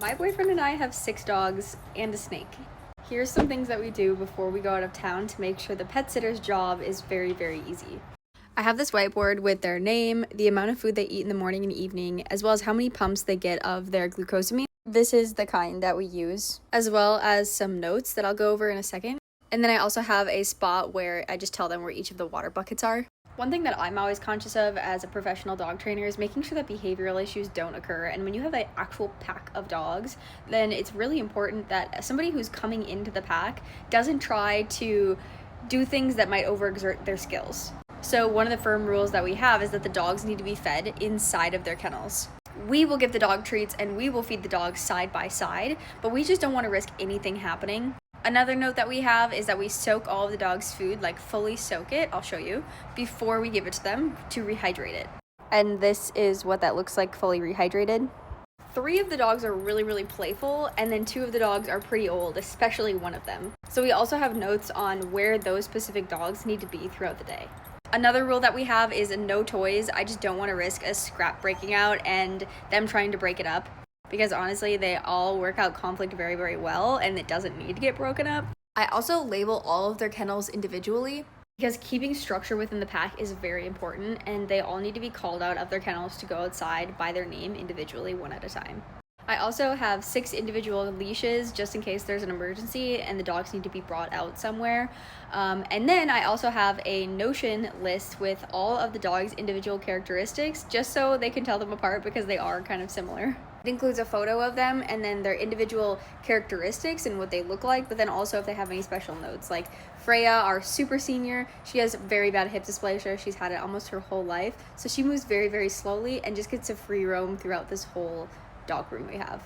My boyfriend and I have 6 dogs and a snake. Here's some things that we do before we go out of town to make sure the pet sitter's job is very, very easy. I have this whiteboard with their name, the amount of food they eat in the morning and evening, as well as how many pumps they get of their glucosamine. This is the kind that we use, as well as some notes that I'll go over in a second. And then I also have a spot where I just tell them where each of the water buckets are. One thing that I'm always conscious of as a professional dog trainer is making sure that behavioral issues don't occur. And when you have an actual pack of dogs, then it's really important that somebody who's coming into the pack doesn't try to do things that might overexert their skills. So one of the firm rules that we have is that the dogs need to be fed inside of their kennels. We will give the dog treats and we will feed the dogs side by side, but we just don't want to risk anything happening. Another note that we have is that we soak all of the dog's food, like fully soak it, I'll show you, before we give it to them to rehydrate it. And this is what that looks like fully rehydrated. 3 of the dogs are really, really playful, and then 2 of the dogs are pretty old, especially one of them. So we also have notes on where those specific dogs need to be throughout the day. Another rule that we have is no toys. I just don't want to risk a scrap breaking out and them trying to break it up, because honestly, they all work out conflict very, very well, and it doesn't need to get broken up. I also label all of their kennels individually, because keeping structure within the pack is very important, and they all need to be called out of their kennels to go outside by their name individually, one at a time. I also have 6 individual leashes just in case there's an emergency and the dogs need to be brought out somewhere. And then I also have a Notion list with all of the dogs' individual characteristics, just so they can tell them apart because they are kind of similar. It includes a photo of them and then their individual characteristics and what they look like, but then also if they have any special notes. Like Freya, our super senior, she has very bad hip dysplasia. She's had it almost her whole life. So she moves very, very slowly and just gets to free roam throughout this whole dog room we have.